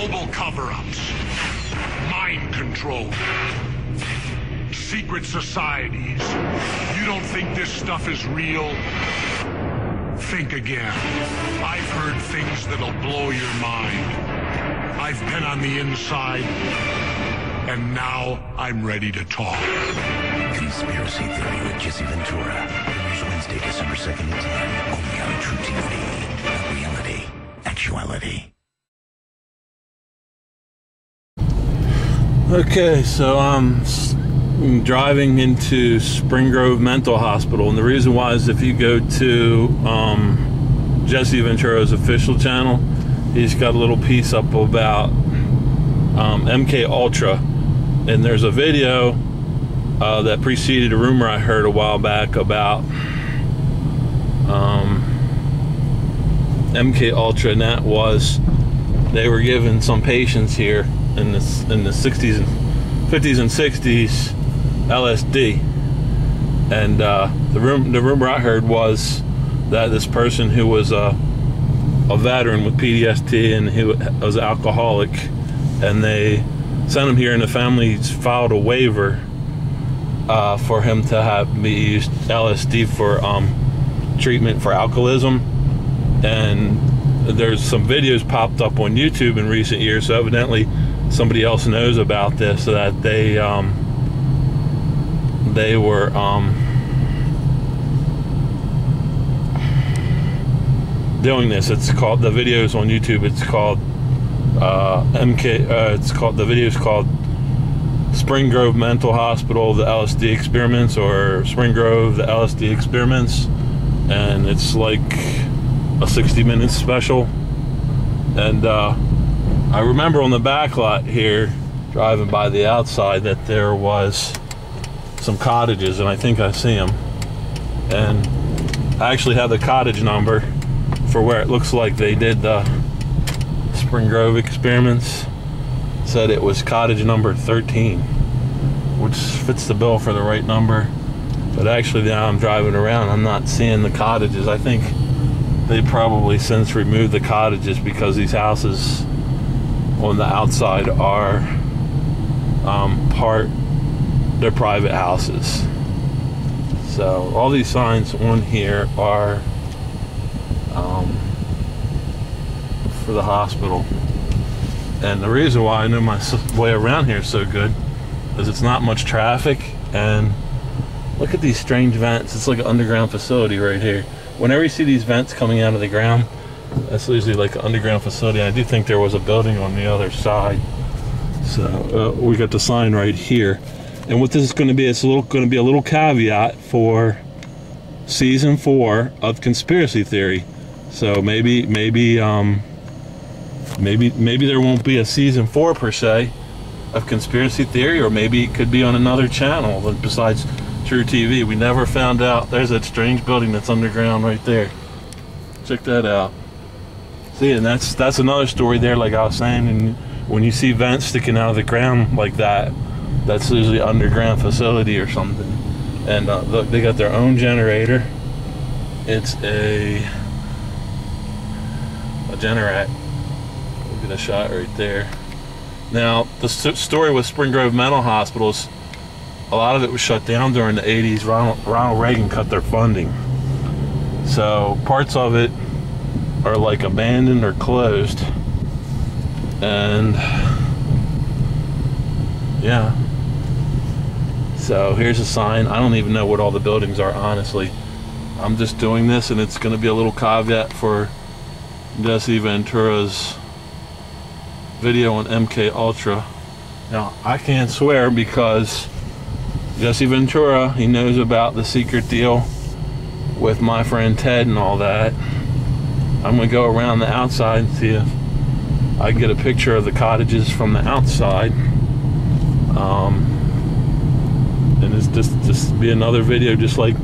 Global cover-ups, mind control, secret societies. You don't think this stuff is real? Think again. I've heard things that'll blow your mind. I've been on the inside, and now I'm ready to talk. Conspiracy Theory with Jesse Ventura. Premieres Wednesday, December 2nd at 10. Only on True TV. Not reality. Actuality. Okay, so I'm driving into Spring Grove Mental Hospital, and the reason why is if you go to Jesse Ventura's official channel, he's got a little piece up about MK Ultra, and there's a video that preceded a rumor I heard a while back about MK Ultra, and that was they were giving some patients here in the 60s and 50s and 60s LSD, and the rumor I heard was that this person who was a veteran with PTSD and he was an alcoholic, and they sent him here, and the family filed a waiver for him to have me use LSD for treatment for alcoholism. And there's some videos popped up on YouTube in recent years, so evidently somebody else knows about this, so that they were doing this. It's called, the videos on YouTube, it's called the video is called Spring Grove Mental Hospital, the LSD Experiments, or Spring Grove, the LSD Experiments, and it's like a 60-minute special. And I remember on the back lot here, driving by the outside, that there was some cottages, and I think I see them, and I actually have the cottage number for where it looks like they did the Spring Grove Experiments. Said it was cottage number 13, which fits the bill for the right number. But actually now I'm driving around, I'm not seeing the cottages. I think they probably since removed the cottages because these houses on the outside are they're private houses. So all these signs on here are for the hospital. And the reason why I know my way around here so good is it's not much traffic, and look at these strange vents. It's like an underground facility right here. Whenever you see these vents coming out of the ground, that's usually like an underground facility. I do think there was a building on the other side. So we got the sign right here. And what this is going to be, it's going to be a little caveat for season 4 of Conspiracy Theory. So maybe there won't be a season 4 per se of Conspiracy Theory, or maybe it could be on another channel besides True TV. We never found out. There's that strange building that's underground right there. Check that out. See, and that's another story there, like I was saying. And when you see vents sticking out of the ground like that, that's usually an underground facility or something. And look, they got their own generator. It's a Generac. Look at a shot right there. Now, the story with Spring Grove Mental Hospitals, a lot of it was shut down during the 80s. Ronald Reagan cut their funding. So parts of it are like abandoned or closed. And yeah. So here's a sign. I don't even know what all the buildings are, honestly. I'm just doing this, and it's going to be a little caveat for Jesse Ventura's video on MK Ultra. Now, I can't swear because Jesse Ventura, he knows about the secret deal with my friend Ted and all that. I'm going to go around the outside and see if I get a picture of the cottages from the outside. And it's just be another video just like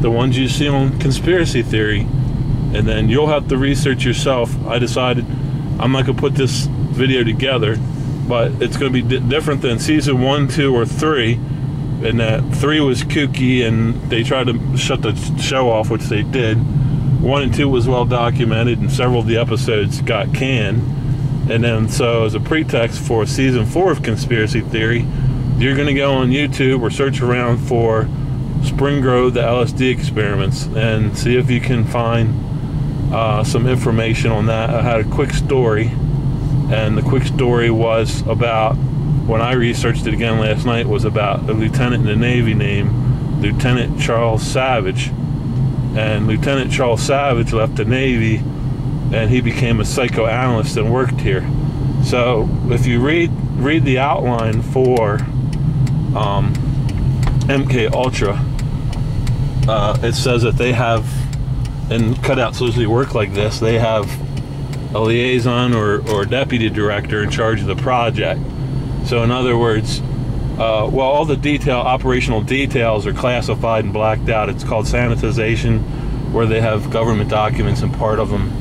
the ones you see on Conspiracy Theory. And then you'll have to research yourself. I decided I'm not going to put this video together, but it's going to be different than season 1, 2, or 3. And that 3 was kooky and they tried to shut the show off, which they did. 1 and 2 was well documented, and several of the episodes got canned. And then, so as a pretext for season 4 of Conspiracy Theory, you're going to go on YouTube or search around for Spring Grove, the LSD experiments, and see if you can find some information on that. I had a quick story, and the quick story was about, when I researched it again last night, was about a lieutenant in the Navy named Lieutenant Charles Savage. And Lieutenant Charles Savage left the Navy, and he became a psychoanalyst and worked here. So if you read the outline for MK Ultra, it says that they have, and cutouts usually work like this, they have a liaison or deputy director in charge of the project. So in other words, well, all the operational details are classified and blacked out. It's called sanitization, where they have government documents and part of them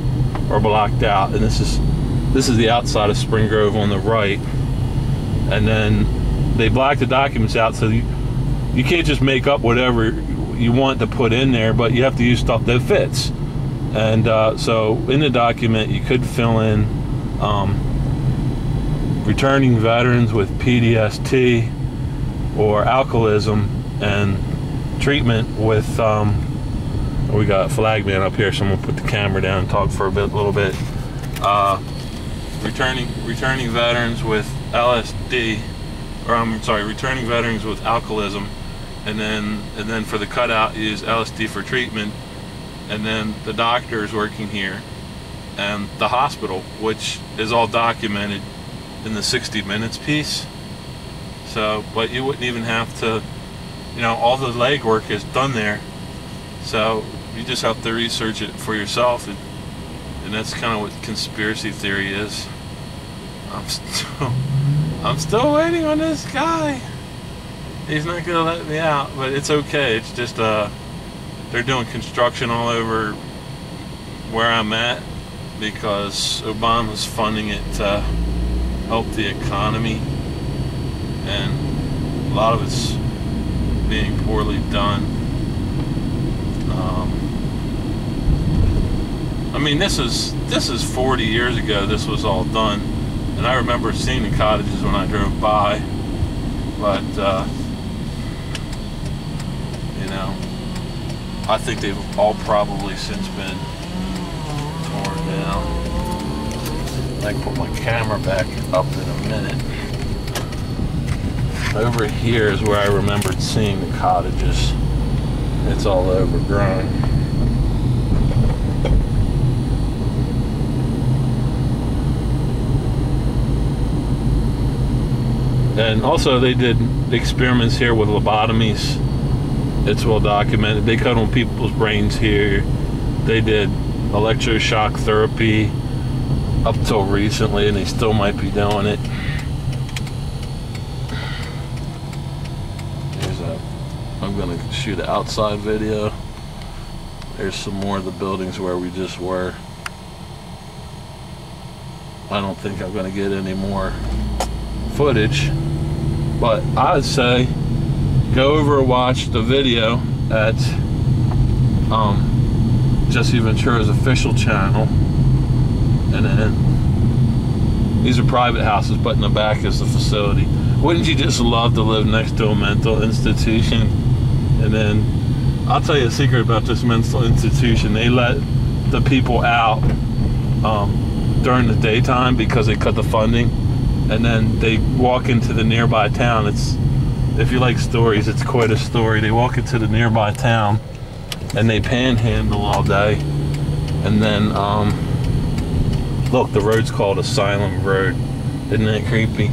are blacked out. And this is the outside of Spring Grove on the right. And then they black the documents out, so you can't just make up whatever you want to put in there, but you have to use stuff that fits. And so in the document, you could fill in returning veterans with PTSD or alcoholism and treatment with we got a flag man up here, so I'm gonna put the camera down and talk for a little bit. Returning veterans with LSD, or I'm sorry, returning veterans with alcoholism, and then for the cutout, use LSD for treatment, and then the doctors working here, and the hospital, which is all documented in the 60 Minutes piece. So, but you wouldn't even have to, all the legwork is done there. So you just have to research it for yourself, and that's kind of what conspiracy theory is. I'm still waiting on this guy. He's not gonna let me out, but it's okay. It's just they're doing construction all over where I'm at because Obama's funding it to help the economy, and a lot of it's being poorly done. I mean, this is 40 years ago. This was all done, and I remember seeing the cottages when I drove by. But I think they've all probably since been torn down. I can put my camera back up in a minute. Over here is where I remembered seeing the cottages. It's all overgrown. And also they did experiments here with lobotomies. It's well documented. They cut on people's brains here. They did electroshock therapy up till recently, and they still might be doing it. I'm gonna shoot an outside video. There's some more of the buildings where we just were. I don't think I'm gonna get any more footage, but I'd say go over and watch the video at Jesse Ventura's official channel, and then these are private houses, but in the back is the facility. Wouldn't you just love to live next to a mental institution? And then I'll tell you a secret about this mental institution. They let the people out during the daytime because they cut the funding, and then they walk into the nearby town. If you like stories, it's quite a story. They walk into the nearby town and they panhandle all day, and then look, the road's called Asylum Road. Isn't that creepy?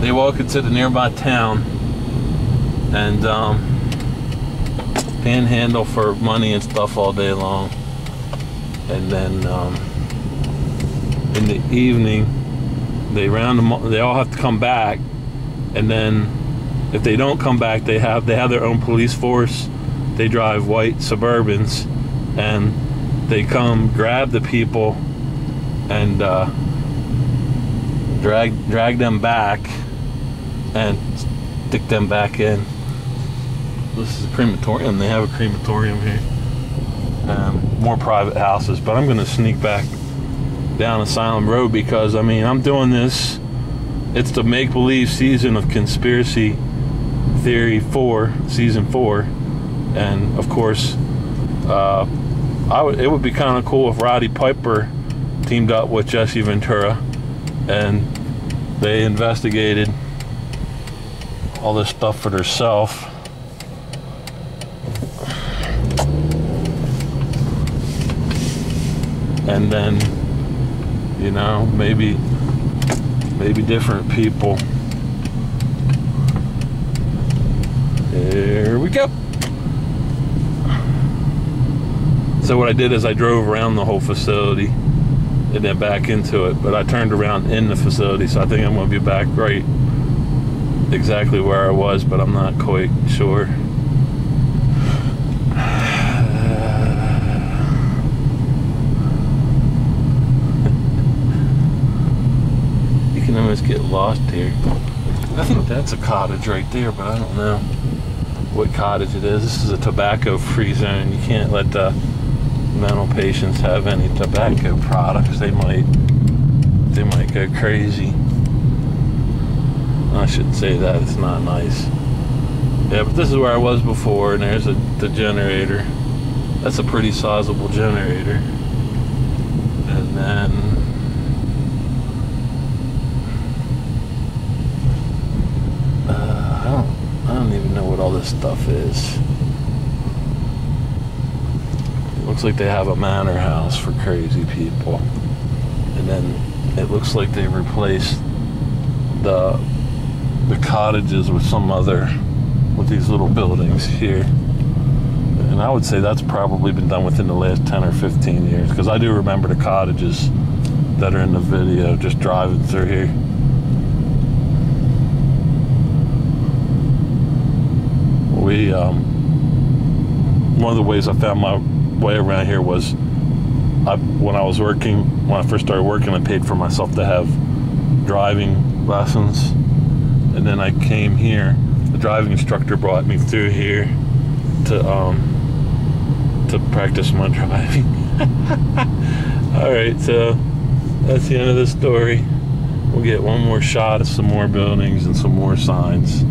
They walk into the nearby town and panhandle for money and stuff all day long, and then in the evening they round them. They all have to come back, and then if they don't come back, they have their own police force. They drive white Suburbans, and they come grab the people and drag them back and stick them back in. This is a crematorium. They have a crematorium here. More private houses, but I'm going to sneak back down Asylum Road, because I mean, I'm doing this. It's the make-believe season of Conspiracy Theory 4, season 4, and of course, it would be kind of cool if Roddy Piper teamed up with Jesse Ventura, and they investigated all this stuff for themselves. And then, you know, maybe different people. There we go. So what I did is I drove around the whole facility and then back into it, but I turned around in the facility, so I think I'm going to be back right exactly where I was, but I'm not quite sure. You can almost get lost here. I think that's a cottage right there, but I don't know what cottage it is. This is a tobacco-free zone. You can't let the mental patients have any tobacco products. They might go crazy. I shouldn't say that, it's not nice. Yeah, but this is where I was before, and there's the generator. That's a pretty sizable generator. And then I don't even know what all this stuff is. It looks like they have a manor house for crazy people. And then it looks like they replaced the cottages with with these little buildings here. And I would say that's probably been done within the last 10 or 15 years, because I do remember the cottages that are in the video just driving through here. One of the ways I found my way around here was when I first started working, I paid for myself to have driving lessons. And then I came here, the driving instructor brought me through here to practice my driving. Alright, so that's the end of the story. We'll get one more shot of some more buildings and some more signs.